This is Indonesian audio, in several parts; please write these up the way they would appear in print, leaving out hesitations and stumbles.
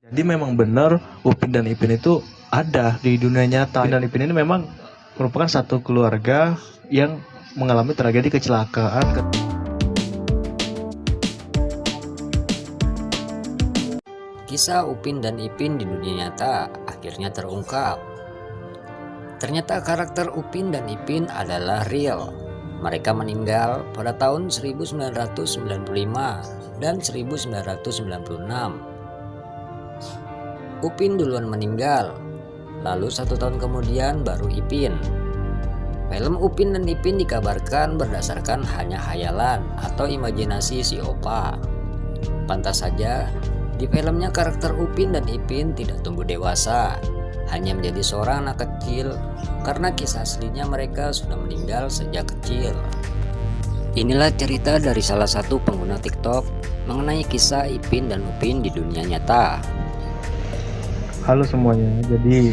Jadi memang benar Upin dan Ipin itu ada di dunia nyata. Upin dan Ipin ini memang merupakan satu keluarga yang mengalami tragedi kecelakaan. Kisah Upin dan Ipin di dunia nyata akhirnya terungkap. Ternyata karakter Upin dan Ipin adalah real. Mereka meninggal pada tahun 1995 dan 1996. Upin duluan meninggal, lalu 1 tahun kemudian baru Ipin. Film Upin dan Ipin dikabarkan berdasarkan hanya hayalan atau imajinasi si Opa. Pantas saja di filmnya karakter Upin dan Ipin tidak tumbuh dewasa, hanya menjadi seorang anak kecil karena kisah aslinya mereka sudah meninggal sejak kecil. Inilah cerita dari salah satu pengguna TikTok mengenai kisah Ipin dan Upin di dunia nyata. Halo semuanya, jadi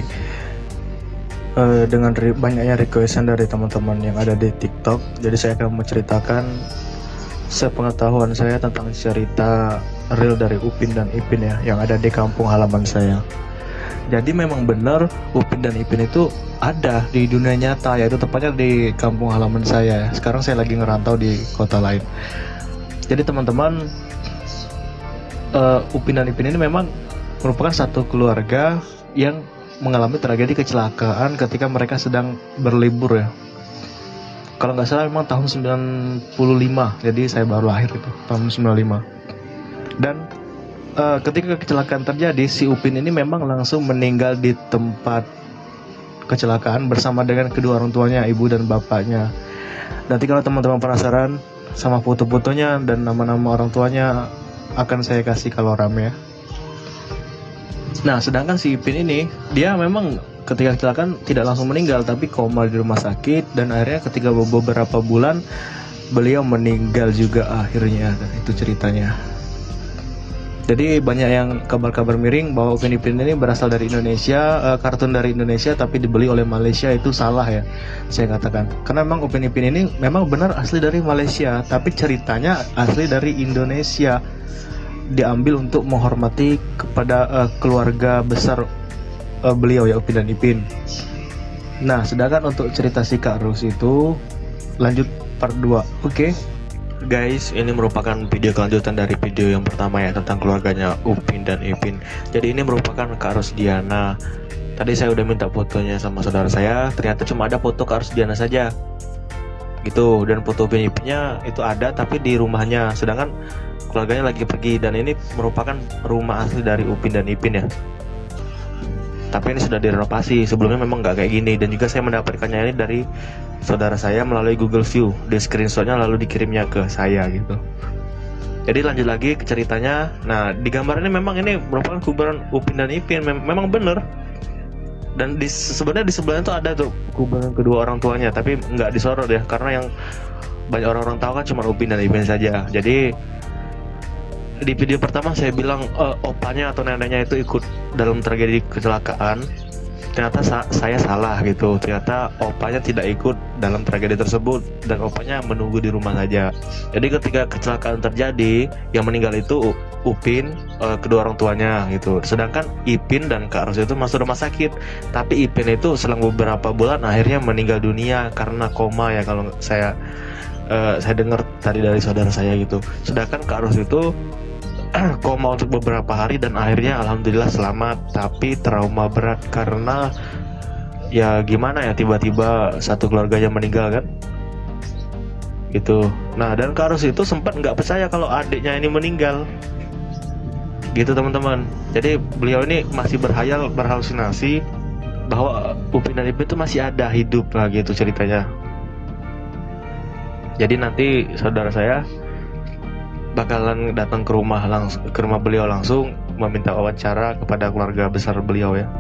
dengan banyaknya requestan dari teman-teman yang ada di TikTok, jadi saya akan menceritakan sepengetahuan saya tentang cerita real dari Upin dan Ipin ya, yang ada di kampung halaman saya. Jadi memang benar Upin dan Ipin itu ada di dunia nyata, yaitu tepatnya di kampung halaman saya. Sekarang saya lagi ngerantau di kota lain. Jadi teman-teman, Upin dan Ipin ini memang merupakan satu keluarga yang mengalami tragedi kecelakaan ketika mereka sedang berlibur ya. Kalau nggak salah memang tahun 95, jadi saya baru lahir itu tahun 95. Dan ketika kecelakaan terjadi, si Upin ini memang langsung meninggal di tempat kecelakaan bersama dengan kedua orang tuanya, ibu dan bapaknya. Nanti kalau teman-teman penasaran sama foto-fotonya dan nama-nama orang tuanya akan saya kasih kalau rame ya. Nah, sedangkan si Ipin ini, dia memang ketika kecelakaan tidak langsung meninggal, tapi koma di rumah sakit, dan akhirnya ketika beberapa bulan beliau meninggal juga akhirnya. Itu ceritanya. Jadi banyak yang kabar-kabar miring bahwa Upin Ipin ini berasal dari Indonesia, kartun dari Indonesia tapi dibeli oleh Malaysia. Itu salah ya, saya katakan. Karena memang Upin Ipin ini memang benar asli dari Malaysia, tapi ceritanya asli dari Indonesia. Diambil untuk menghormati kepada keluarga besar beliau ya, Upin dan Ipin. Nah, sedangkan untuk cerita si Kak Rus itu lanjut part 2. Oke. Guys, ini merupakan video kelanjutan dari video yang pertama ya, tentang keluarganya Upin dan Ipin. Jadi ini merupakan Kak Rus Diana. Tadi saya udah minta fotonya sama saudara saya, ternyata cuma ada foto Kak Rus Diana saja gitu, dan foto Upin Ipinnya itu ada tapi di rumahnya, sedangkan keluarganya lagi pergi. Dan ini merupakan rumah asli dari Upin dan Ipin ya, tapi ini sudah direnovasi. Sebelumnya memang nggak kayak gini, dan juga saya mendapatkannya ini dari saudara saya melalui Google View. Di screenshotnya lalu dikirimnya ke saya gitu. Jadi lanjut lagi ke ceritanya. Nah, di gambar ini memang ini merupakan kuburan Upin dan Ipin, memang bener. Dan sebenarnya di sebelahnya tuh ada tuh kuburan kedua orang tuanya, tapi nggak disorot ya, karena yang banyak orang-orang tahu kan cuma Upin dan Ipin saja. Jadi di video pertama saya bilang opanya atau neneknya itu ikut dalam tragedi kecelakaan. Ternyata saya salah gitu. Ternyata opanya tidak ikut dalam tragedi tersebut, dan opanya menunggu di rumah saja. Jadi ketika kecelakaan terjadi, yang meninggal itu Upin, kedua orang tuanya gitu. Sedangkan Ipin dan Kak Ros itu masuk rumah sakit. Tapi Ipin itu selang beberapa bulan akhirnya meninggal dunia karena koma ya, kalau saya dengar tadi dari saudara saya gitu. Sedangkan Kak Ros itu koma untuk beberapa hari dan akhirnya alhamdulillah selamat, tapi trauma berat karena ya gimana ya, tiba-tiba satu keluarganya meninggal kan gitu. Nah, dan Kak Ros itu sempat nggak percaya kalau adiknya ini meninggal gitu teman-teman. Jadi beliau ini masih berhayal, berhalusinasi bahwa Upin dan Ipin itu masih ada, hidup lah gitu ceritanya. Jadi nanti saudara saya bakalan datang ke rumah beliau langsung meminta wawancara kepada keluarga besar beliau ya.